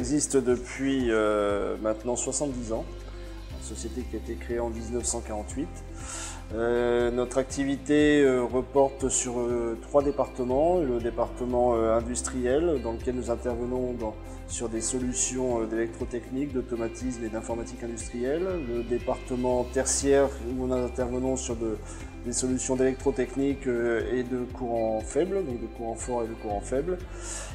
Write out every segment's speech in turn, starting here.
existe depuis maintenant 70 ans. Une société qui a été créée en 1948. Notre activité reporte sur 3 départements. Le département industriel, dans lequel nous intervenons sur des solutions d'électrotechnique, d'automatisme et d'informatique industrielle. Le département tertiaire, où nous intervenons sur des solutions d'électrotechnique et de courant faible, donc de courant fort et de courant faible.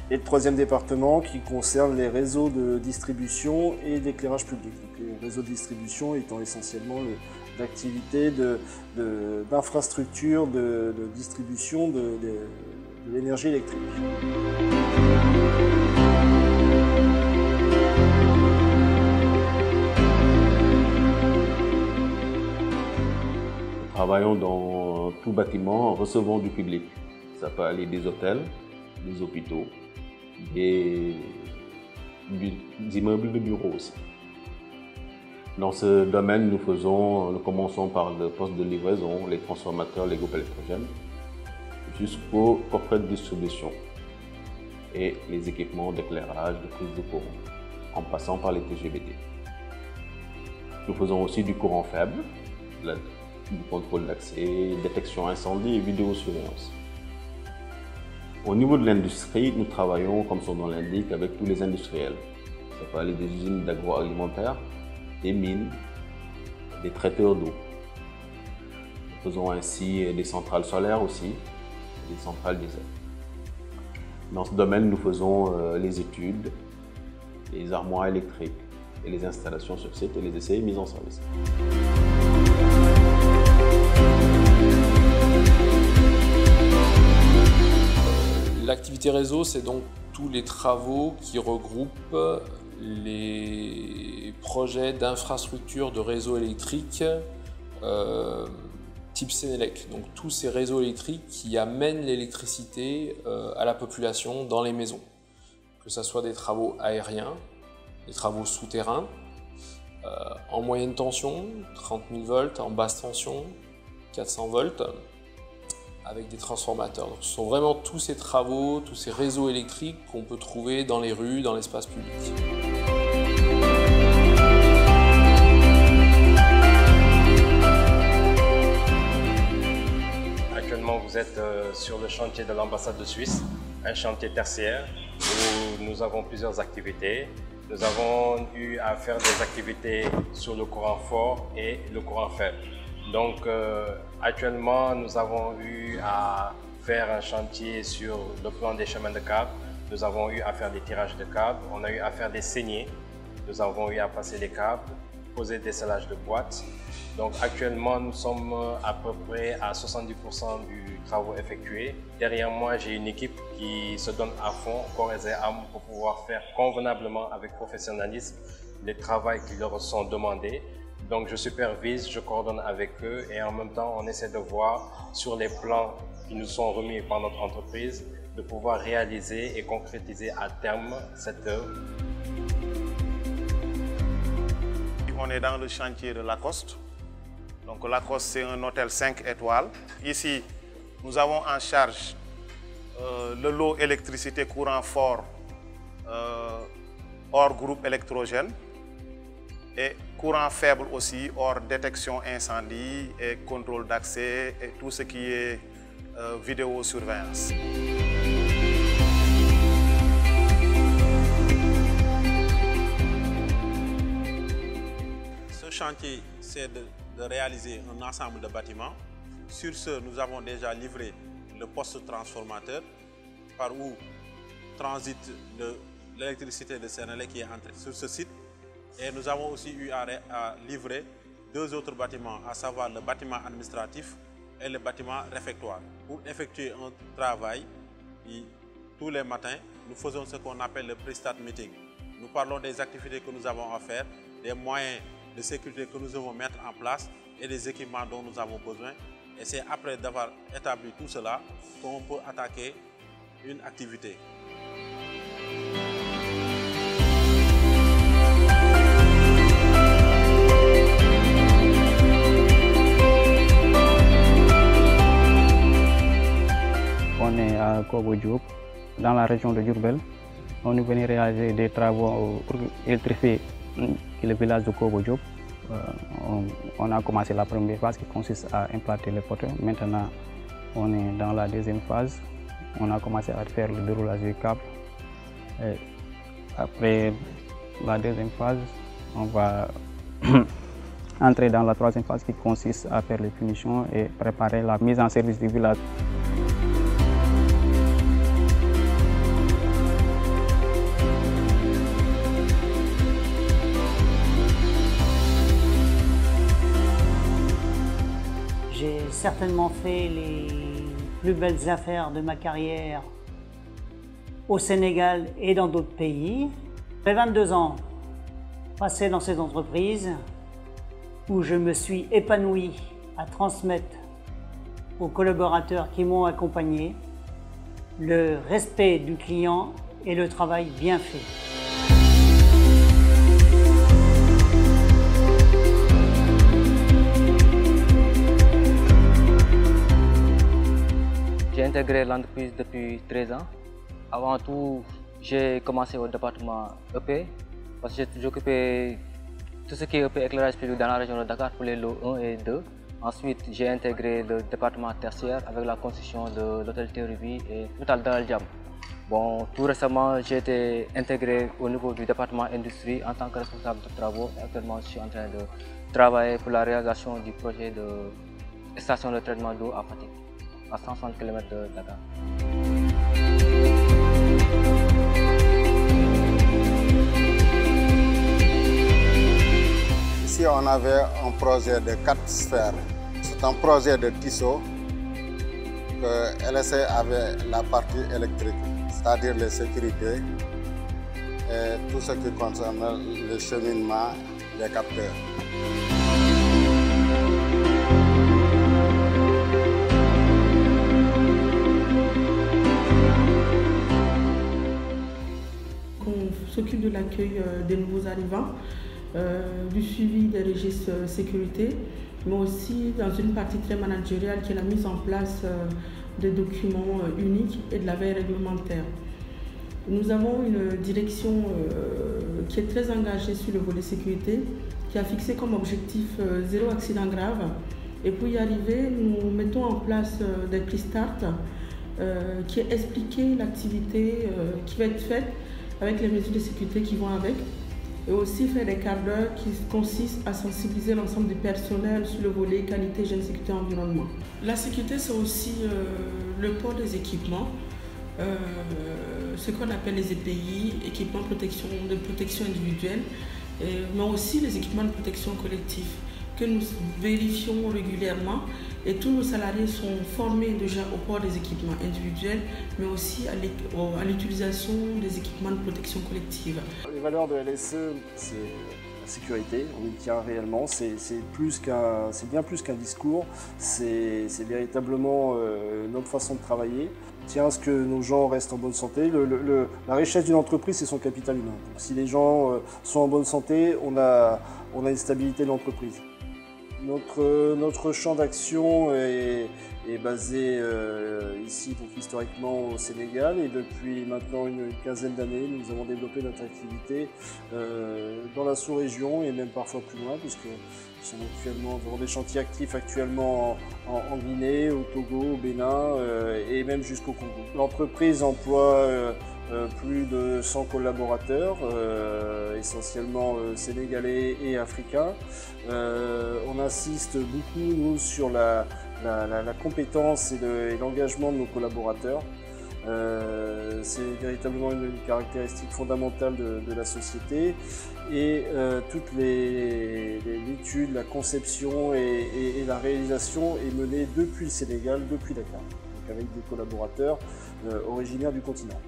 Et le 3e département qui concerne les réseaux de distribution et d'éclairage public. Donc, les réseaux de distribution étant essentiellement l'activité d'infrastructures de distribution de l'énergie électrique. Nous travaillons dans tout bâtiment recevant du public. Ça peut aller des hôtels, des hôpitaux, des immeubles de bureaux aussi. Dans ce domaine, nous commençons par le poste de livraison, les transformateurs, les groupes électrogènes, jusqu'au coffret de distribution et les équipements d'éclairage, de prise de courant, en passant par les TGBD. Nous faisons aussi du courant faible, du contrôle d'accès, détection incendie et vidéosurveillance. Au niveau de l'industrie, nous travaillons, comme son nom l'indique, avec tous les industriels. Ça peut aller des usines d'agroalimentaire, des mines, des traiteurs d'eau. Nous faisons ainsi des centrales solaires aussi, des centrales diesel. Dans ce domaine, nous faisons les études, les armoires électriques et les installations sur site et les essais et mises en service. L'activité réseau, c'est donc tous les travaux qui regroupent les projets d'infrastructures de réseaux électriques type Sénélec. Donc tous ces réseaux électriques qui amènent l'électricité à la population dans les maisons. Que ce soit des travaux aériens, des travaux souterrains, en moyenne tension, 30 000 volts, en basse tension, 400 volts, avec des transformateurs. Donc, ce sont vraiment tous ces travaux, tous ces réseaux électriques qu'on peut trouver dans les rues, dans l'espace public. Actuellement, vous êtes sur le chantier de l'ambassade de Suisse, un chantier tertiaire où nous avons plusieurs activités. Nous avons eu à faire des activités sur le courant fort et le courant faible. Donc actuellement, nous avons eu à faire un chantier sur le plan des chemins de câbles. Nous avons eu à faire des tirages de câbles, on a eu à faire des saignées. Nous avons eu à passer les câbles, poser des sellages de boîtes. Donc actuellement, nous sommes à peu près à 70% du travaux effectués. Derrière moi, j'ai une équipe qui se donne à fond, corps et âme, pour pouvoir faire convenablement, avec professionnalisme, les travaux qui leur sont demandés. Donc je supervise, je coordonne avec eux et en même temps on essaie de voir sur les plans qui nous sont remis par notre entreprise de pouvoir réaliser et concrétiser à terme cette œuvre. On est dans le chantier de Lacoste. Donc Lacoste, c'est un hôtel 5 étoiles. Ici, nous avons en charge le lot électricité courant fort hors groupe électrogène et courant faible aussi, hors détection incendie et contrôle d'accès et tout ce qui est vidéosurveillance. Ce chantier, c'est de réaliser un ensemble de bâtiments. Sur ce, nous avons déjà livré le poste transformateur par où transite l'électricité de Sénélec qui est entrée sur ce site. Et nous avons aussi eu à livrer 2 autres bâtiments, à savoir le bâtiment administratif et le bâtiment réfectoire. Pour effectuer un travail, tous les matins, nous faisons ce qu'on appelle le pre-start meeting. Nous parlons des activités que nous avons à faire, des moyens de sécurité que nous devons mettre en place et des équipements dont nous avons besoin. Et c'est après d'avoir établi tout cela qu'on peut attaquer une activité. On est à Kobo Diop, dans la région de Diourbel. on est venu réaliser des travaux pour électrifier le village de Kobo Diop. On a commencé la première phase qui consiste à implanter les poteaux. Maintenant, on est dans la deuxième phase. On a commencé à faire le déroulage du câble. Et après la deuxième phase, on va entrer dans la troisième phase qui consiste à faire les finitions et préparer la mise en service du village. J'ai certainement fait les plus belles affaires de ma carrière au Sénégal et dans d'autres pays. J'ai 22 ans passés dans ces entreprises où je me suis épanoui à transmettre aux collaborateurs qui m'ont accompagné le respect du client et le travail bien fait. J'ai intégré l'entreprise depuis 13 ans. Avant tout, j'ai commencé au département EP parce que j'ai occupé tout ce qui est EP éclairage public dans la région de Dakar pour les lots 1 et 2. Ensuite, j'ai intégré le département tertiaire avec la construction de l'hôtel Théorivie et Total Dalal Jam. Bon, tout récemment, j'ai été intégré au niveau du département industrie en tant que responsable de travaux. Actuellement, je suis en train de travailler pour la réalisation du projet de station de traitement d'eau à Fatick, à 160 km de Dakar. Ici, on avait un projet de 4 sphères. C'est un projet de Tissot que LSE avait la partie électrique, c'est-à-dire les sécurités et tout ce qui concerne le cheminement des capteurs. On s'occupe de l'accueil des nouveaux arrivants, du suivi des registres sécurité, mais aussi dans une partie très managériale qui est la mise en place des documents uniques et de la veille réglementaire. Nous avons une direction qui est très engagée sur le volet sécurité, qui a fixé comme objectif 0 accident grave. Et pour y arriver, nous mettons en place des pre-start qui expliquent l'activité qui va être faite avec les mesures de sécurité qui vont avec, et aussi faire des quarts d'heure qui consistent à sensibiliser l'ensemble du personnel sur le volet qualité, hygiène, sécurité, environnement. La sécurité, c'est aussi le port des équipements, ce qu'on appelle les EPI, équipements de protection individuelle, mais aussi les équipements de protection collective que nous vérifions régulièrement, et tous nos salariés sont formés déjà au port des équipements individuels, mais aussi à l'utilisation des équipements de protection collective. Les valeurs de LSE, c'est la sécurité, on y tient réellement, c'est bien plus qu'un discours, c'est véritablement notre façon de travailler. On tient à ce que nos gens restent en bonne santé. La richesse d'une entreprise, c'est son capital humain. Donc, si les gens sont en bonne santé, on a une stabilité de l'entreprise. Notre champ d'action est basé ici, donc historiquement au Sénégal, et depuis maintenant une quinzaine d'années, nous avons développé notre activité dans la sous-région et même parfois plus loin, puisque nous avons des chantiers actifs actuellement en Guinée, au Togo, au Bénin et même jusqu'au Congo. L'entreprise emploie plus de 100 collaborateurs, essentiellement sénégalais et africains. On insiste beaucoup, nous, sur la compétence et l'engagement de nos collaborateurs. C'est véritablement une caractéristique fondamentale de la société, et toute l'étude, la conception et la réalisation est menée depuis le Sénégal, depuis Dakar, donc avec des collaborateurs originaires du continent.